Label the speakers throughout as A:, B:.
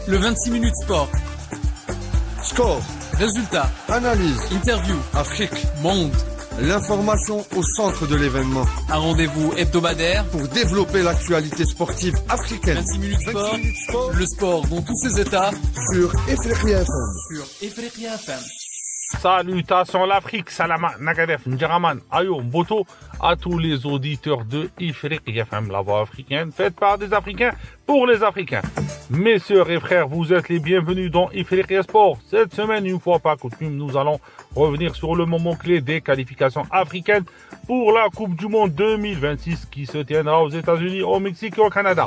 A: Le 26 minutes sport.
B: Score,
A: Résultats,
B: analyse,
A: interview,
B: Afrique,
A: monde.
B: l'information au centre de l'événement
A: Un rendez-vous hebdomadaire.
B: pour développer l'actualité sportive africaine.
A: 26 minutes sport.
B: 26 minutes sport
A: Le sport dans tous ses états.
B: sur Ifriqiya FM.
A: Sur Ifriqiya FM.
C: Salutations l'Afrique, Salama, Nagadef, Ndjaraman, Ayo, Mboto, à tous les auditeurs de Ifriqiya FM, la voix africaine, faite par des Africains pour les Africains. Mes sœurs et frères, vous êtes les bienvenus dans Ifriqiya Sport. Cette semaine, une fois pas coutume, nous allons revenir sur le moment clé des qualifications africaines pour la Coupe du Monde 2026 qui se tiendra aux États-Unis, au Mexique et au Canada.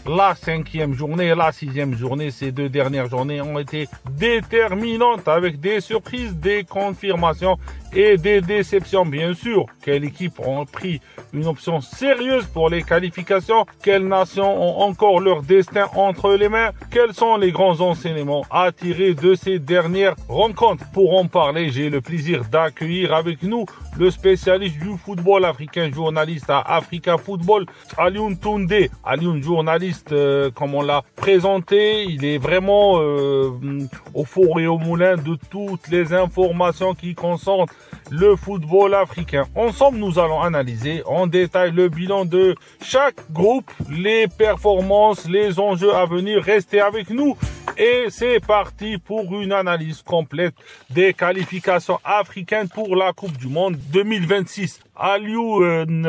C: La 5e journée et la 6e journée, ces deux dernières journées ont été déterminantes avec des surprises, des confirmations et des déceptions. Bien sûr, quelle équipe ont pris une option sérieuse pour les qualifications? Quelles nations ont encore leur destin entre les mains? Quels sont les grands enseignements à tirer de ces dernières rencontres? Pour en parler, j'ai le plaisir d'accueillir avec nous le spécialiste du football africain, journaliste à Africa Football, Alioune Toundé. Alioune, journaliste, comme on l'a présenté, il est vraiment au four et au moulin de toutes les informations qui concernent le football africain. Ensemble, nous allons analyser en détail le bilan de chaque groupe, les performances, les enjeux à venir. Restez avec nous et c'est parti pour une analyse complète des qualifications africaines pour la Coupe du Monde 2026. Alioune,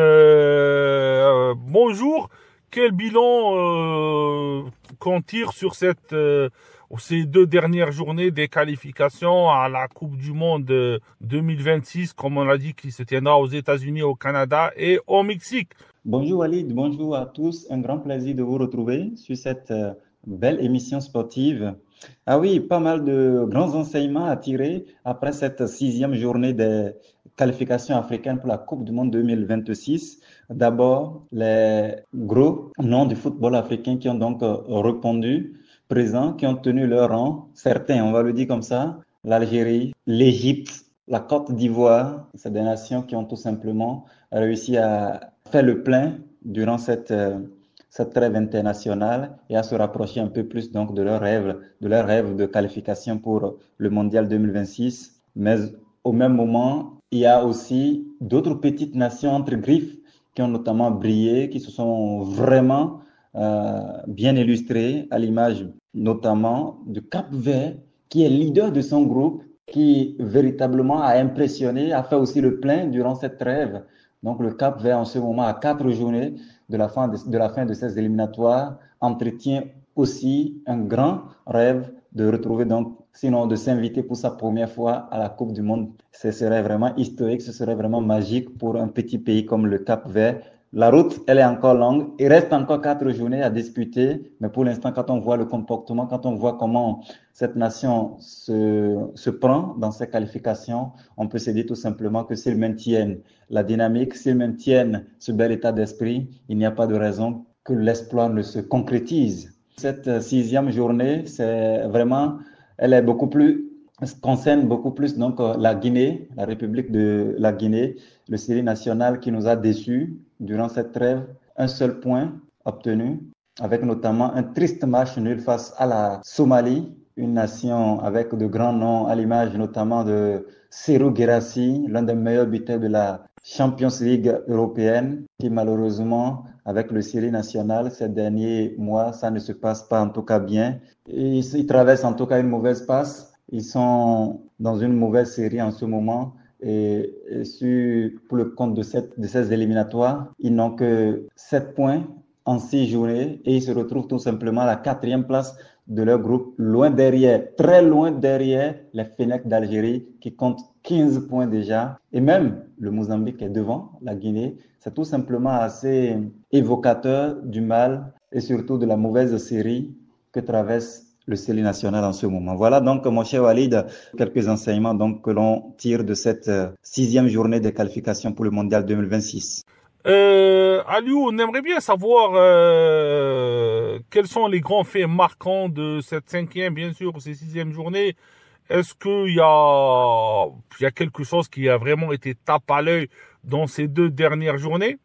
C: bonjour. Quel bilan qu'on tire sur ces deux dernières journées des qualifications à la Coupe du Monde 2026, comme on l'a dit, qui se tiendra aux États-Unis, au Canada et au Mexique?
D: Bonjour Walid, bonjour à tous. Un grand plaisir de vous retrouver sur cette belle émission sportive. Ah oui, pas mal de grands enseignements à tirer après cette 6e journée des qualifications africaines pour la Coupe du Monde 2026. D'abord, les gros noms du football africain qui ont donc répondu présents, qui ont tenu leur rang. Certains, on va le dire comme ça, l'Algérie, l'Égypte, la Côte d'Ivoire, c'est des nations qui ont tout simplement réussi à faire le plein durant cette trêve internationale et à se rapprocher un peu plus donc de leur rêve de qualification pour le Mondial 2026. Mais au même moment, il y a aussi d'autres petites nations entre griffes qui ont notamment brillé, qui se sont vraiment bien illustrées, à l'image notamment du Cap-Vert, qui est leader de son groupe, qui véritablement a impressionné, a fait aussi le plein durant cette trêve. Donc le Cap-Vert, en ce moment, à 4 journées de la fin de ces éliminatoires, entretient aussi un grand rêve de retrouver donc, sinon de s'inviter pour sa première fois à la Coupe du Monde. Ce serait vraiment historique, ce serait vraiment magique pour un petit pays comme le Cap-Vert. La route, elle est encore longue. Il reste encore 4 journées à disputer. Mais pour l'instant, quand on voit le comportement, quand on voit comment cette nation se prend dans ses qualifications, on peut se dire tout simplement que s'ils maintiennent la dynamique, s'ils maintiennent ce bel état d'esprit, il n'y a pas de raison que l'exploit ne se concrétise. Cette 6e journée, c'est vraiment, elle est concerne beaucoup plus donc la Guinée, la République de la Guinée, le série national qui nous a déçus durant cette trêve. Un seul point obtenu, avec notamment un triste match nul face à la Somalie, une nation avec de grands noms, à l'image notamment de Serhou Guirassy, l'un des meilleurs buteurs de la Champions League européenne, qui malheureusement, avec le série national, ces derniers mois, ça ne se passe pas en tout cas bien. Ils traversent en tout cas une mauvaise passe. Ils sont dans une mauvaise série en ce moment et pour le compte de ces éliminatoires, ils n'ont que 7 points en 6 journées et ils se retrouvent tout simplement à la 4e place de leur groupe, loin derrière, très loin derrière les Fennecs d'Algérie qui comptent 15 points déjà. Et même le Mozambique est devant la Guinée. C'est tout simplement assez évocateur du mal et surtout de la mauvaise série que traverse le série national en ce moment. Voilà donc, mon cher Walid, quelques enseignements donc, que l'on tire de cette 6e journée des qualifications pour le Mondial 2026.
C: Aliou, on aimerait bien savoir quels sont les grands faits marquants de cette 5e, bien sûr, ces 6e journée. Est-ce qu'il y a quelque chose qui a vraiment été tape à l'œil dans ces 2 dernières journées?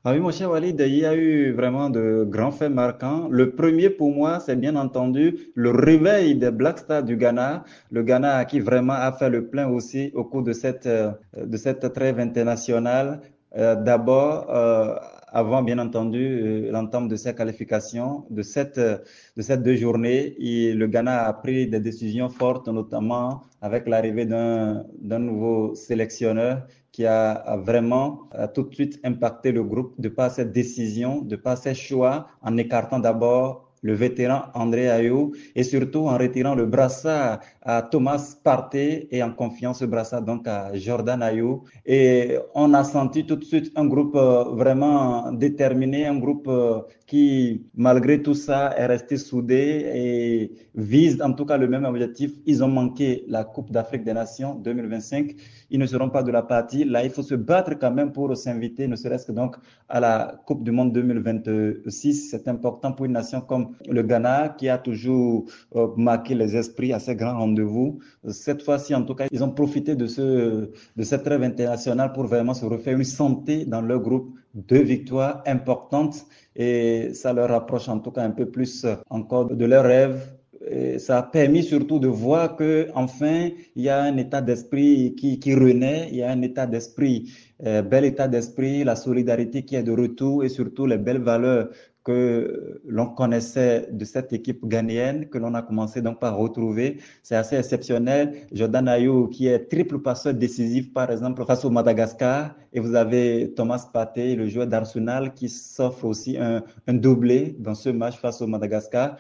D: Ah oui, mon cher Walid, il y a eu vraiment de grands faits marquants. Le premier pour moi, c'est bien entendu le réveil des Black Stars du Ghana. Le Ghana qui vraiment a fait le plein aussi au cours de cette trêve internationale. D'abord, avant bien entendu l'entame de ces qualifications, de cette deux journées, le Ghana a pris des décisions fortes, notamment avec l'arrivée d'un nouveau sélectionneur qui a vraiment tout de suite impacté le groupe de par cette décision, de par ses choix, en écartant d'abord le vétéran André Ayew et surtout en retirant le brassard à Thomas Partey et en confiant ce brassard donc à Jordan Ayew. Et on a senti tout de suite un groupe vraiment déterminé, un groupe qui, malgré tout ça, est resté soudé et vise en tout cas le même objectif. Ils ont manqué la Coupe d'Afrique des Nations 2025. Ils ne seront pas de la partie. Là, il faut se battre quand même pour s'inviter, ne serait-ce que donc à la Coupe du Monde 2026. C'est important pour une nation comme le Ghana qui a toujours marqué les esprits à ces grands rendez-vous. Cette fois-ci, en tout cas, ils ont profité de cette trêve internationale pour vraiment se refaire une santé dans leur groupe. 2 victoires importantes et ça leur rapproche en tout cas un peu plus encore de leurs rêves. Et ça a permis surtout de voir que enfin il y a un état d'esprit qui renaît, il y a un état d'esprit, bel état d'esprit, la solidarité qui est de retour et surtout les belles valeurs que l'on connaissait de cette équipe ghanéenne, que l'on a commencé donc par retrouver. C'est assez exceptionnel. Jordan Ayew qui est triple passeur décisif par exemple face au Madagascar et vous avez Thomas Partey, le joueur d'Arsenal qui s'offre aussi un doublé dans ce match face au Madagascar.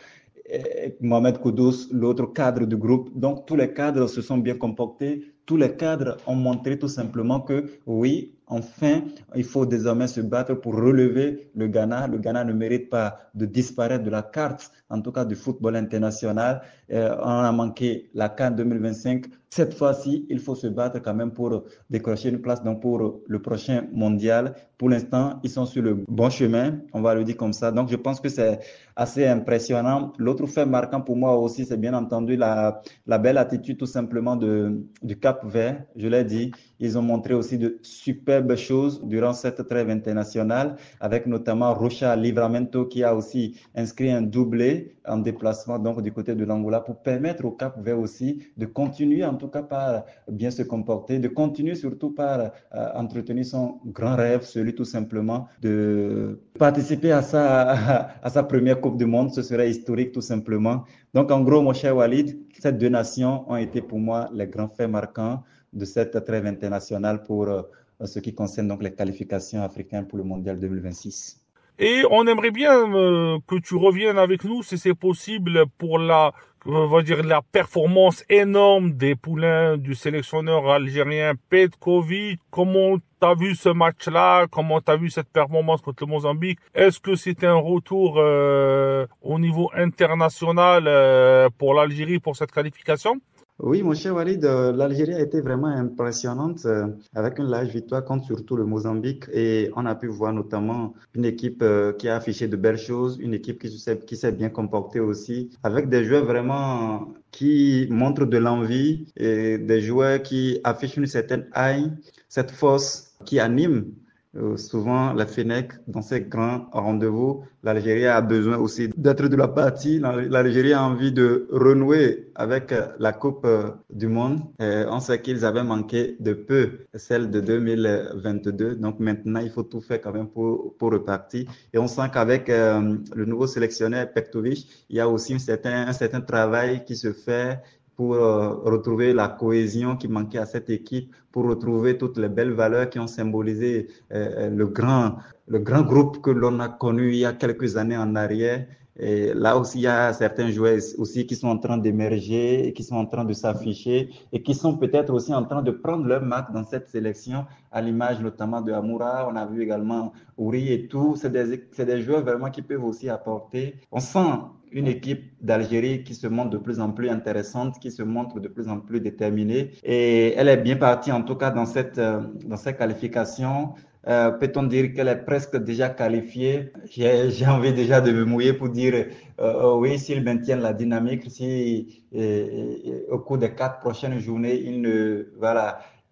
D: Mohamed Kudus, l'autre cadre du groupe. Donc tous les cadres se sont bien comportés. Tous les cadres ont montré tout simplement que oui, enfin, il faut désormais se battre pour relever le Ghana. Le Ghana ne mérite pas de disparaître de la carte, en tout cas du football international. On a manqué la CAN 2025. Cette fois-ci, il faut se battre quand même pour décrocher une place donc pour le prochain mondial. Pour l'instant, ils sont sur le bon chemin, on va le dire comme ça. Donc, je pense que c'est assez impressionnant. L'autre fait marquant pour moi aussi, c'est bien entendu la belle attitude tout simplement du Cap-Vert. Je l'ai dit, ils ont montré aussi de superbes choses durant cette trêve internationale, avec notamment Rocha Livramento qui a aussi inscrit un doublé en déplacement donc du côté de l'Angola pour permettre au Cap-Vert aussi de continuer en tout cas par bien se comporter, de continuer surtout par entretenir son grand rêve, celui tout simplement de participer à sa première Coupe du Monde. Ce serait historique tout simplement. Donc en gros, mon cher Walid, ces deux nations ont été pour moi les grands faits marquants de cette trêve internationale pour ce qui concerne donc les qualifications africaines pour le Mondial 2026.
C: Et on aimerait bien que tu reviennes avec nous, si c'est possible, pour on va dire la performance énorme des poulains du sélectionneur algérien Petkovic. Comment t'as vu ce match-là? Comment t'as vu cette performance contre le Mozambique? Est-ce que c'était un retour au niveau international pour l'Algérie pour cette qualification?
D: Oui, mon cher Walid, l'Algérie a été vraiment impressionnante avec une large victoire contre surtout le Mozambique et on a pu voir notamment une équipe qui a affiché de belles choses, une équipe qui s'est bien comportée aussi, avec des joueurs vraiment qui montrent de l'envie et des joueurs qui affichent une certaine haine, cette force qui anime souvent la Fennec dans ces grands rendez-vous. L'Algérie a besoin aussi d'être de la partie. L'Algérie a envie de renouer avec la Coupe du Monde. On sait qu'ils avaient manqué de peu celle de 2022. Donc maintenant, il faut tout faire quand même pour repartir. Et on sent qu'avec le nouveau sélectionneur Petkovic, il y a aussi un certain travail qui se fait pour retrouver la cohésion qui manquait à cette équipe, pour retrouver toutes les belles valeurs qui ont symbolisé le grand groupe que l'on a connu il y a quelques années en arrière. Et là aussi, il y a certains joueurs aussi qui sont en train d'émerger, qui sont en train de s'afficher et qui sont peut-être aussi en train de prendre leur marque dans cette sélection, à l'image notamment de Amoura. On a vu également Ouri et tout. C'est des joueurs vraiment qui peuvent aussi apporter. On sent une équipe d'Algérie qui se montre de plus en plus intéressante, qui se montre de plus en plus déterminée. Et elle est bien partie, en tout cas, dans cette qualification. Peut-on dire qu'elle est presque déjà qualifiée? J'ai envie déjà de me mouiller pour dire oui, s'ils maintiennent la dynamique, si au cours des 4 prochaines journées,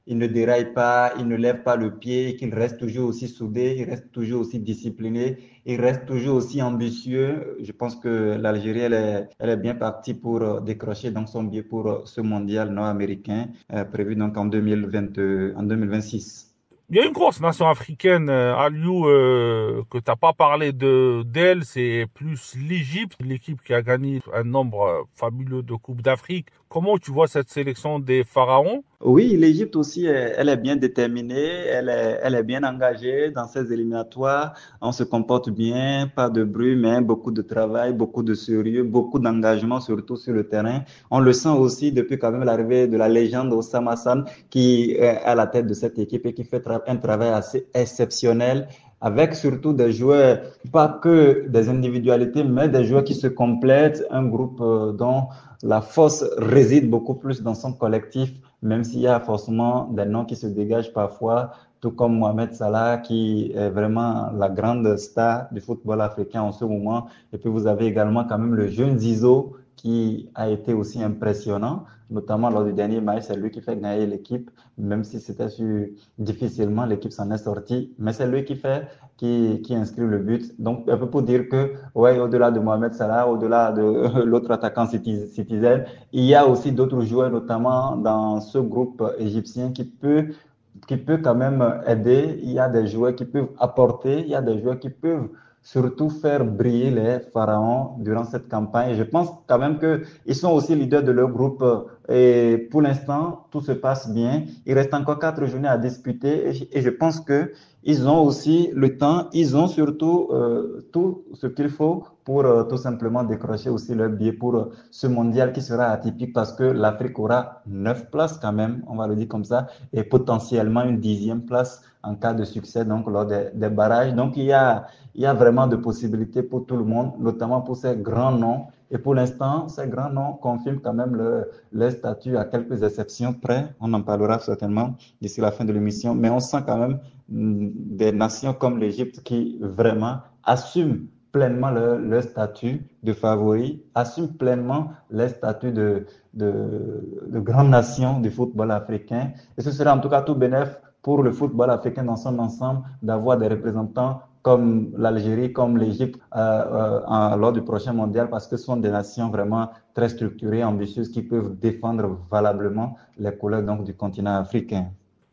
D: il ne déraille pas, il ne lève pas le pied, qu'il reste toujours aussi soudé, il reste toujours aussi discipliné, il reste toujours aussi ambitieux. Je pense que l'Algérie, elle est bien partie pour décrocher donc son billet pour ce mondial nord-américain prévu donc en 2026.
C: Il y a une grosse nation africaine, Aliou, que t'as pas parlé d'elle, c'est plus l'Égypte, l'équipe qui a gagné un nombre fabuleux de Coupes d'Afrique. Comment tu vois cette sélection des pharaons?
D: Oui, l'Égypte aussi, elle est bien déterminée, elle est bien engagée dans ses éliminatoires. On se comporte bien, pas de bruit, mais beaucoup de travail, beaucoup de sérieux, beaucoup d'engagement, surtout sur le terrain. On le sent aussi depuis quand même l'arrivée de la légende Osama Hassan, qui est à la tête de cette équipe et qui fait un travail assez exceptionnel, avec surtout des joueurs, pas que des individualités, mais des joueurs qui se complètent, un groupe dont la force réside beaucoup plus dans son collectif, même s'il y a forcément des noms qui se dégagent parfois, tout comme Mohamed Salah, qui est vraiment la grande star du football africain en ce moment. Et puis vous avez également quand même le jeune Zizo, qui a été aussi impressionnant, notamment lors du dernier match. C'est lui qui fait gagner l'équipe, même si c'était difficilement, l'équipe s'en est sortie. Mais c'est lui qui inscrit le but. Donc, un peu pour dire que, ouais, au-delà de Mohamed Salah, au-delà de l'autre attaquant Citizen, il y a aussi d'autres joueurs, notamment dans ce groupe égyptien, qui peut quand même aider. Il y a des joueurs qui peuvent apporter, il y a des joueurs qui peuvent surtout faire briller les pharaons durant cette campagne. Et je pense quand même qu'ils sont aussi leaders de leur groupe. Et pour l'instant, tout se passe bien. Il reste encore 4 journées à disputer. Et je pense que ils ont aussi le temps, ils ont surtout tout ce qu'il faut pour tout simplement décrocher aussi leur billet pour ce mondial qui sera atypique parce que l'Afrique aura 9 places quand même, on va le dire comme ça, et potentiellement une 10e place en cas de succès donc lors des barrages. Donc il y a vraiment de possibilités pour tout le monde, notamment pour ces grands noms. Et pour l'instant, ces grands noms confirment quand même leur statut à quelques exceptions près. On en parlera certainement d'ici la fin de l'émission. Mais on sent quand même des nations comme l'Égypte qui vraiment assument pleinement leur statut de favori, assument pleinement leur statut de grande nation du football africain. Et ce sera en tout cas tout bénéf pour le football africain dans son ensemble d'avoir des représentants comme l'Algérie, comme l'Égypte lors du prochain mondial parce que ce sont des nations vraiment très structurées, ambitieuses qui peuvent défendre valablement les couleurs donc, du continent africain.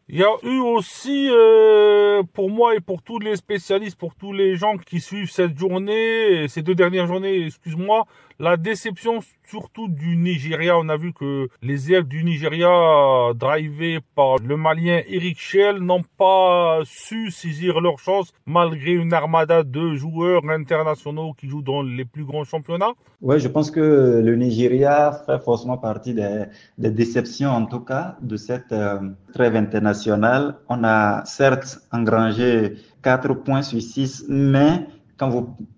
C: Il y a eu aussi, pour moi et pour tous les spécialistes, pour tous les gens qui suivent cette journée, ces 2 dernières journées, excuse-moi, la déception surtout du Nigeria. On a vu que les élèves du Nigeria, drivés par le Malien Eric Shell, n'ont pas su saisir leur chance malgré une armada de joueurs internationaux qui jouent dans les plus grands championnats.
D: Oui, je pense que le Nigeria fait forcément partie des déceptions, en tout cas, de cette trêve internationale. On a certes engrangé 4 points sur 6, mais quand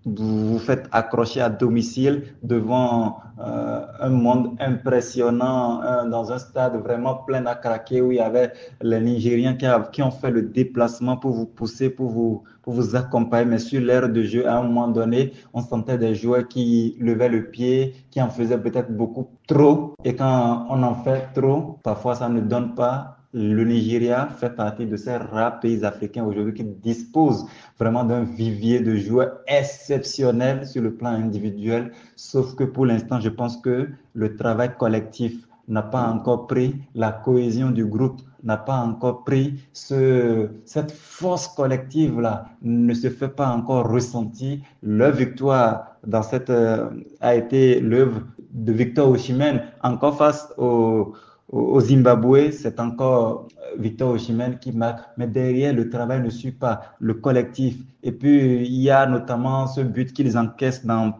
D: vous faites accrocher à domicile devant un monde impressionnant, dans un stade vraiment plein à craquer où il y avait les Nigériens qui ont fait le déplacement pour vous pousser, pour vous accompagner. Mais sur l'ère de jeu, à un moment donné, on sentait des joueurs qui levaient le pied, qui en faisaient peut-être beaucoup trop. Et quand on en fait trop, parfois ça ne donne pas. Le Nigeria fait partie de ces rares pays africains aujourd'hui qui disposent vraiment d'un vivier de joueurs exceptionnels sur le plan individuel. Sauf que pour l'instant, je pense que le travail collectif n'a pas encore pris, la cohésion du groupe n'a pas encore pris, cette force collective-là ne se fait pas encore ressentir. Leur victoire dans a été l'œuvre de Victor Osimhen, encore face au Zimbabwe, c'est encore Victor Osimhen qui marque, mais derrière le travail ne suit pas, le collectif. Et puis il y a notamment ce but qu'ils encaissent dans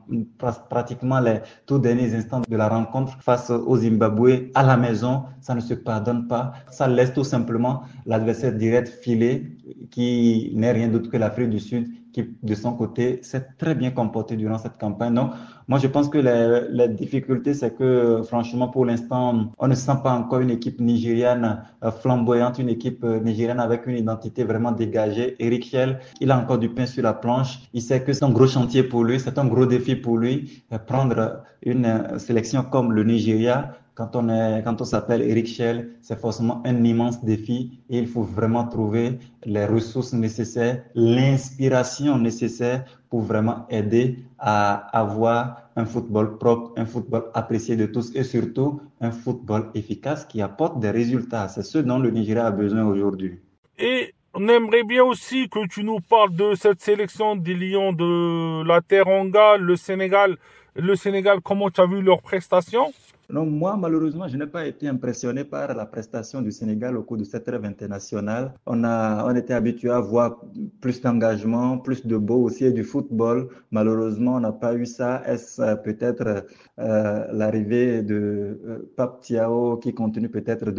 D: pratiquement les tout derniers instants de la rencontre face au Zimbabwe à la maison. Ça ne se pardonne pas, ça laisse tout simplement l'adversaire direct filer, qui n'est rien d'autre que l'Afrique du Sud, qui de son côté s'est très bien comporté durant cette campagne. Donc moi je pense que la difficulté c'est que franchement pour l'instant on ne sent pas encore une équipe nigériane flamboyante, une équipe nigériane avec une identité vraiment dégagée. Eric Shell, il a encore du pain sur la planche, il sait que c'est un gros chantier pour lui, c'est un gros défi pour lui, prendre une sélection comme le Nigeria quand on s'appelle Eric Schell, c'est forcément un immense défi et il faut vraiment trouver les ressources nécessaires, l'inspiration nécessaire pour vraiment aider à avoir un football propre, un football apprécié de tous et surtout un football efficace qui apporte des résultats. C'est ce dont le Nigeria a besoin aujourd'hui.
C: Et on aimerait bien aussi que tu nous parles de cette sélection des Lions de la Teranga, le Sénégal. Le Sénégal, comment tu as vu leurs prestations?
D: Non, moi, malheureusement, je n'ai pas été impressionné par la prestation du Sénégal au cours de cette trêve internationale. On était habitué à voir plus d'engagement, plus de beau aussi et du football. Malheureusement, on n'a pas eu ça. Est-ce peut-être l'arrivée de Pape Thiaw qui continue peut-être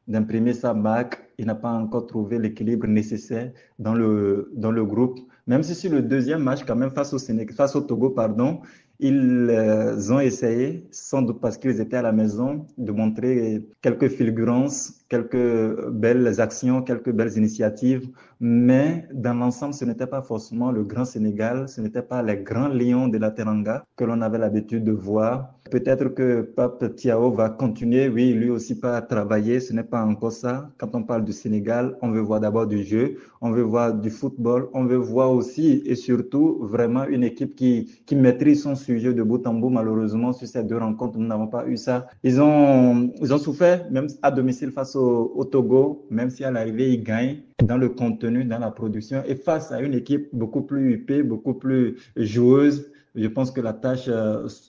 D: d'imprimer sa marque? Il n'a pas encore trouvé l'équilibre nécessaire dans le groupe. Même si sur le deuxième match, quand même, face au Togo, pardon, ils ont essayé, sans doute parce qu'ils étaient à la maison, de montrer quelques fulgurances, quelques belles actions, quelques belles initiatives. Mais dans l'ensemble, ce n'était pas forcément le grand Sénégal, ce n'était pas les grands lions de la Teranga que l'on avait l'habitude de voir. Peut-être que Pape Thiaw va continuer, oui, lui aussi pas travailler, ce n'est pas encore ça. Quand on parle du Sénégal, on veut voir d'abord du jeu, on veut voir du football, on veut voir aussi et surtout vraiment une équipe qui maîtrise son sujet de bout en bout. Malheureusement, sur ces deux rencontres, nous n'avons pas eu ça. Ils ont souffert, même à domicile face au Togo, même si à l'arrivée, ils gagnent dans le contenu, dans la production et face à une équipe beaucoup plus huppée, beaucoup plus joueuse. Je pense que la tâche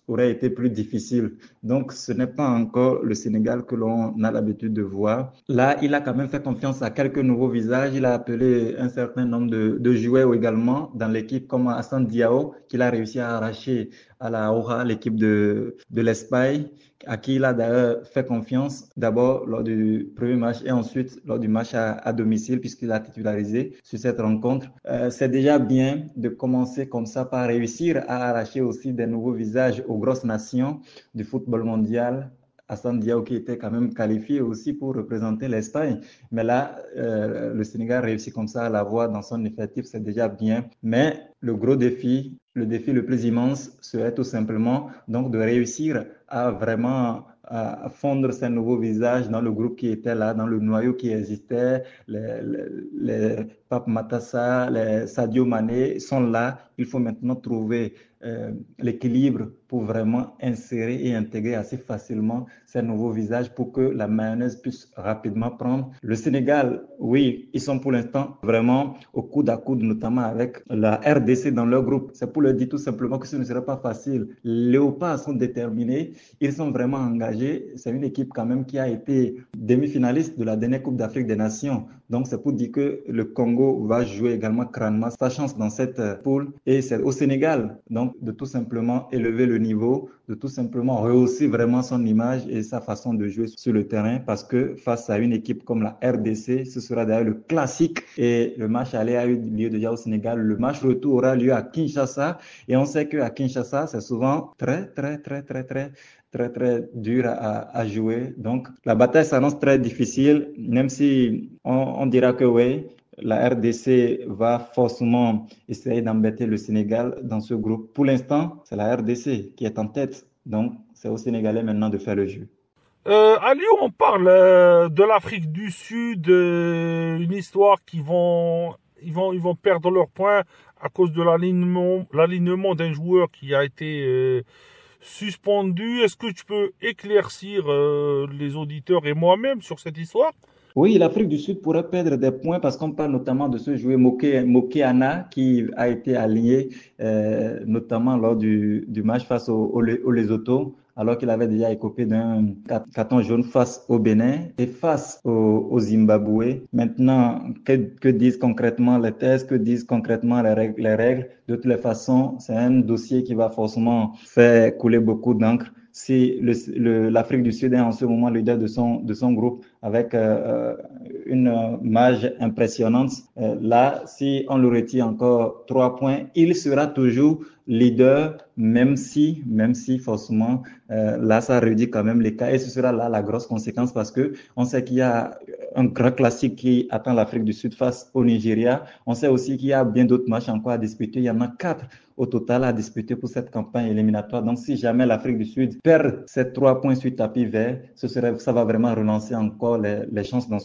D: aurait été plus difficile. Donc, ce n'est pas encore le Sénégal que l'on a l'habitude de voir. Là, il a quand même fait confiance à quelques nouveaux visages. Il a appelé un certain nombre de joueurs également dans l'équipe, comme Hassan Diao, qu'il a réussi à arracher à la Aura, l'équipe de l'Espagne, à qui il a d'ailleurs fait confiance d'abord lors du premier match et ensuite lors du match à domicile puisqu'il a titularisé sur cette rencontre. C'est déjà bien de commencer comme ça par réussir à arracher aussi des nouveaux visages aux grosses nations du football mondial. Hassan Diao qui était quand même qualifié aussi pour représenter l'Espagne. Mais là, le Sénégal réussit comme ça à l'avoir dans son effectif, c'est déjà bien. Mais le gros défi, le défi le plus immense serait tout simplement donc de réussir à vraiment à fondre ces nouveaux visages dans le groupe qui était là, dans le noyau qui existait. Les Pape Matassa, les Sadio Mané sont là. Il faut maintenant trouver l'équilibre pour vraiment insérer et intégrer assez facilement ces nouveaux visages pour que la mayonnaise puisse rapidement prendre. Le Sénégal, oui, ils sont pour l'instant vraiment au coude à coude, notamment avec la RDC dans leur groupe. C'est pour leur dire tout simplement que ce ne sera pas facile. Les Léopards sont déterminés, ils sont vraiment engagés. C'est une équipe quand même qui a été demi-finaliste de la dernière Coupe d'Afrique des Nations. Donc c'est pour dire que le Congo va jouer également crânement sa chance dans cette poule. Et c'est au Sénégal, donc de tout simplement élever le niveau, de tout simplement rehausser vraiment son image et sa façon de jouer sur le terrain parce que face à une équipe comme la RDC, ce sera d'ailleurs le classique et le match aller a eu lieu déjà au Sénégal. Le match retour aura lieu à Kinshasa et on sait qu'à Kinshasa, c'est souvent très dur à jouer. Donc, la bataille s'annonce très difficile, même si on dira que oui, la RDC va forcément essayer d'embêter le Sénégal dans ce groupe. Pour l'instant, c'est la RDC qui est en tête. Donc, c'est aux Sénégalais maintenant de faire le jeu.
C: À Lyon, on parle de l'Afrique du Sud, une histoire ils vont perdre leurs points à cause de l'alignement d'un joueur qui a été suspendu. Est-ce que tu peux éclaircir les auditeurs et moi-même sur cette histoire?
D: Oui, l'Afrique du Sud pourrait perdre des points parce qu'on parle notamment de ce joueur Mokéana qui a été aligné notamment lors du match face au Lesotho, alors qu'il avait déjà écopé d'un carton jaune face au Bénin et face au Zimbabwe. Maintenant, que disent concrètement les tests, que disent concrètement les règles? De toutes les façons, c'est un dossier qui va forcément faire couler beaucoup d'encre. Si l'Afrique du Sud est en ce moment leader de son groupe avec une marge impressionnante. Là, si on le retire encore 3 points, il sera toujours leader, même si forcément, là, ça réduit quand même les cas. Et ce sera là la grosse conséquence parce que on sait qu'il y a un grand classique qui attend l'Afrique du Sud face au Nigeria. On sait aussi qu'il y a bien d'autres matchs encore à disputer. Il y en a 4 au total à disputer pour cette campagne éliminatoire. Donc, si jamais l'Afrique du Sud perd ces 3 points sur tapis vert, ça va vraiment relancer encore les chances dans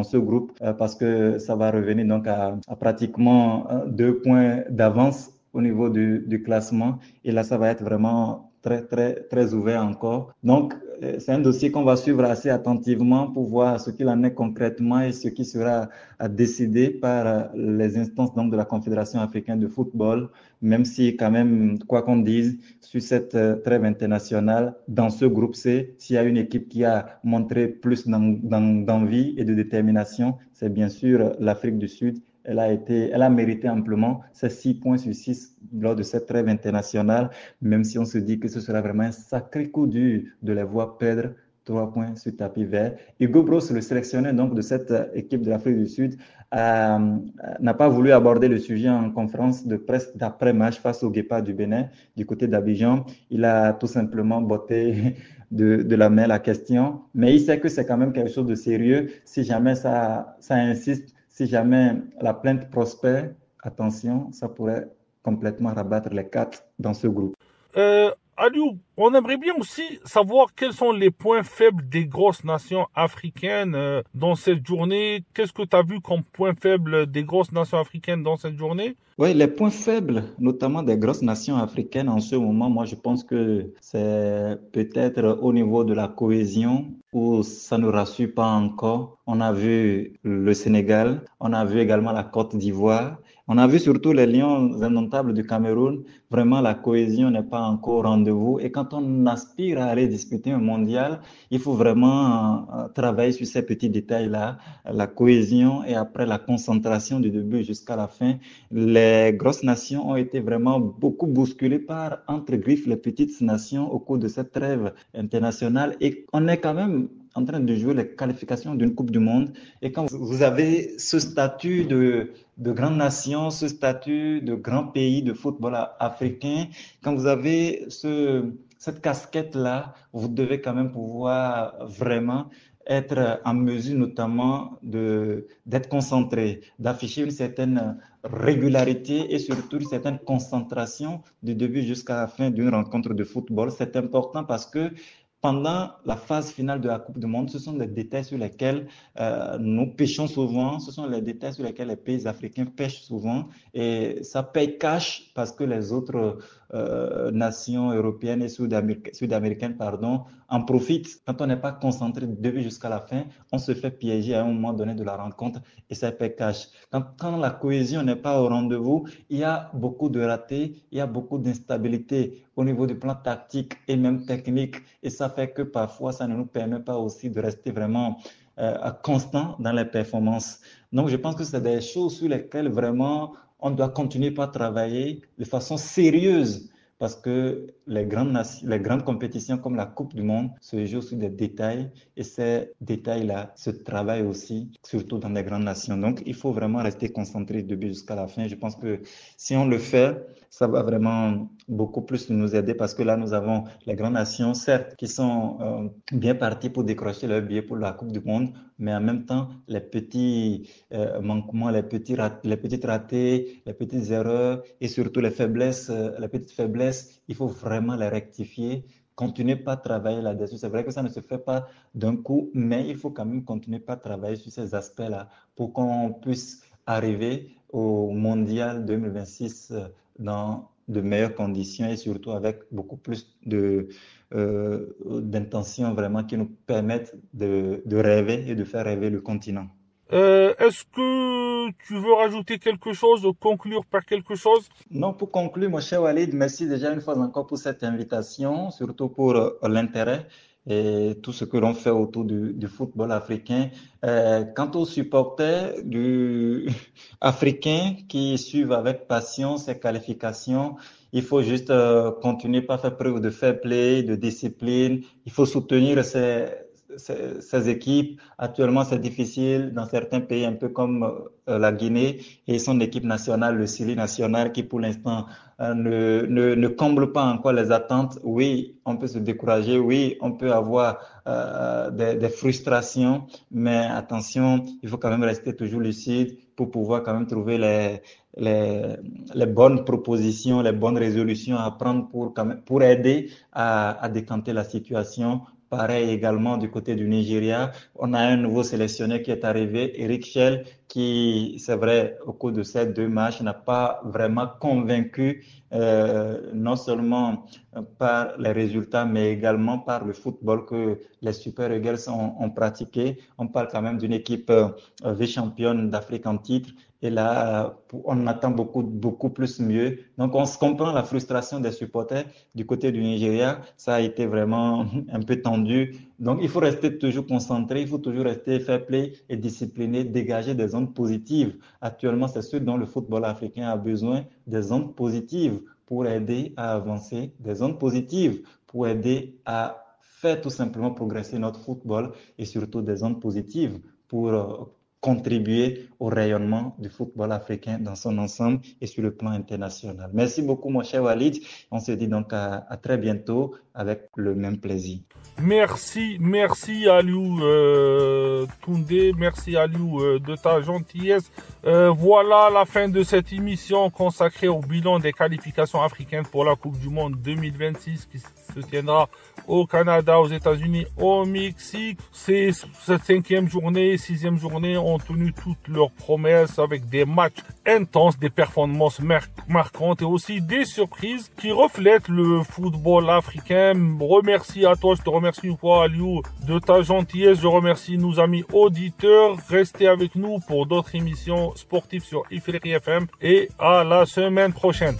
D: ce groupe parce que ça va revenir donc à pratiquement 2 points d'avance au niveau du classement. Et là, ça va être vraiment très ouvert encore. Donc, c'est un dossier qu'on va suivre assez attentivement pour voir ce qu'il en est concrètement et ce qui sera décidé par les instances donc, de la Confédération africaine de football, même si quand même, quoi qu'on dise, sur cette trêve internationale, dans ce groupe C, s'il y a une équipe qui a montré plus d'envie et de détermination, c'est bien sûr l'Afrique du Sud. Elle a mérité amplement ces 6 points sur 6 lors de cette trêve internationale, même si on se dit que ce sera vraiment un sacré coup dur de les voir perdre 3 points sur tapis vert. Hugo Broos, le sélectionneur donc de cette équipe de l'Afrique du Sud, n'a pas voulu aborder le sujet en conférence de presse d'après-match face au Guépard du Bénin, du côté d'Abidjan. Il a tout simplement botté de la main la question, mais il sait que c'est quand même quelque chose de sérieux. Si jamais ça insiste, si jamais la plainte prospère, attention, ça pourrait complètement rabattre les 4 dans ce groupe.
C: Aliou, on aimerait bien aussi savoir quels sont les points faibles des grosses nations africaines dans cette journée. Qu'est-ce que tu as vu comme point faible des grosses nations africaines dans cette journée?
D: Oui, les points faibles, notamment des grosses nations africaines en ce moment, moi je pense que c'est peut-être au niveau de la cohésion où ça ne rassure pas encore. On a vu le Sénégal, on a vu également la Côte d'Ivoire, on a vu surtout les Lions indomptables du Cameroun. Vraiment, la cohésion n'est pas encore au rendez-vous. Et quand on aspire à aller disputer un mondial, il faut vraiment travailler sur ces petits détails-là, la cohésion et après la concentration du début jusqu'à la fin. Les grosses nations ont été vraiment beaucoup bousculées par entre griffes les petites nations au cours de cette trêve internationale. Et on est quand même en train de jouer les qualifications d'une Coupe du Monde. Et quand vous avez ce statut de grande nation, ce statut de grand pays de football africain, quand vous avez cette casquette-là, vous devez quand même pouvoir vraiment être en mesure notamment d'être concentré, d'afficher une certaine régularité et surtout une certaine concentration du début jusqu'à la fin d'une rencontre de football. C'est important parce que pendant la phase finale de la Coupe du Monde, ce sont des détails sur lesquels nous pêchons souvent, ce sont les détails sur lesquels les pays africains pêchent souvent et ça paye cash parce que les autres nations européennes et sud-américaines en profitent. Quand on n'est pas concentré du début jusqu'à la fin, on se fait piéger à un moment donné de la rencontre et ça paye cash. Quand la cohésion n'est pas au rendez-vous, il y a beaucoup de ratés, il y a beaucoup d'instabilité au niveau du plan tactique et même technique et ça fait que parfois ça ne nous permet pas aussi de rester vraiment constant dans les performances. Donc je pense que c'est des choses sur lesquelles vraiment on doit continuer par travailler de façon sérieuse parce que les grandes compétitions comme la Coupe du Monde se jouent sur des détails et ces détails-là se travaillent aussi, surtout dans les grandes nations. Donc, il faut vraiment rester concentré du début jusqu'à la fin. Je pense que si on le fait, ça va vraiment beaucoup plus nous aider parce que là, nous avons les grandes nations, certes, qui sont bien parties pour décrocher leur billet pour la Coupe du Monde, mais en même temps, les petits manquements, les petites ratés, les petites erreurs et surtout les petites faiblesses, il faut vraiment les rectifier. Continuez pas à travailler là-dessus. C'est vrai que ça ne se fait pas d'un coup, mais il faut quand même continuer pas à travailler sur ces aspects-là pour qu'on puisse arriver au Mondial 2026 dans de meilleures conditions et surtout avec beaucoup plus d'intentions vraiment qui nous permettent de rêver et de faire rêver le continent.
C: Est-ce que tu veux rajouter quelque chose ou conclure par quelque chose?
D: Non, pour conclure, mon cher Walid, merci déjà une fois encore pour cette invitation, surtout pour l'intérêt et tout ce que l'on fait autour du football africain. Quant aux supporters africains qui suivent avec passion ces qualifications, il faut juste continuer par faire preuve de fair play, de discipline. Il faut soutenir ces équipes. Actuellement, c'est difficile dans certains pays, un peu comme la Guinée et son équipe nationale, le Syrie national, qui pour l'instant ne comble pas encore les attentes. Oui, on peut se décourager, oui, on peut avoir des frustrations, mais attention, il faut quand même rester toujours lucide pour pouvoir quand même trouver les bonnes propositions, les bonnes résolutions à prendre pour aider à décanter la situation. Pareil également du côté du Nigeria, on a un nouveau sélectionneur qui est arrivé, Eric Shell, qui, c'est vrai, au cours de ces 2 matchs, n'a pas vraiment convaincu, non seulement par les résultats, mais également par le football que les Super Eagles ont pratiqué. On parle quand même d'une équipe vice-championne d'Afrique en titre. Et là, on attend beaucoup plus mieux. Donc, on se comprend la frustration des supporters du côté du Nigeria. Ça a été vraiment un peu tendu. Donc, il faut rester toujours concentré, il faut toujours rester fair play et discipliné, dégager des ondes positives. Actuellement, c'est ce dont le football africain a besoin, des ondes positives pour aider à avancer, des ondes positives pour aider à faire tout simplement progresser notre football et surtout des ondes positives pour contribuer au rayonnement du football africain dans son ensemble et sur le plan international. Merci beaucoup, mon cher Walid. On se dit donc à très bientôt avec le même plaisir.
C: Merci Aliou Toundé, merci Aliou de ta gentillesse. Voilà la fin de cette émission consacrée au bilan des qualifications africaines pour la Coupe du Monde 2026 qui se tiendra au Canada, aux États-Unis, au Mexique. Cette 5e journée, 6e journée ont tenu toutes leurs promesses avec des matchs intenses, des performances marquantes et aussi des surprises qui reflètent le football africain. Remercie à toi, je te remercie une fois Aliou de ta gentillesse. Je remercie nos amis auditeurs. Restez avec nous pour d'autres émissions sportives sur Ifriqi FM et à la semaine prochaine.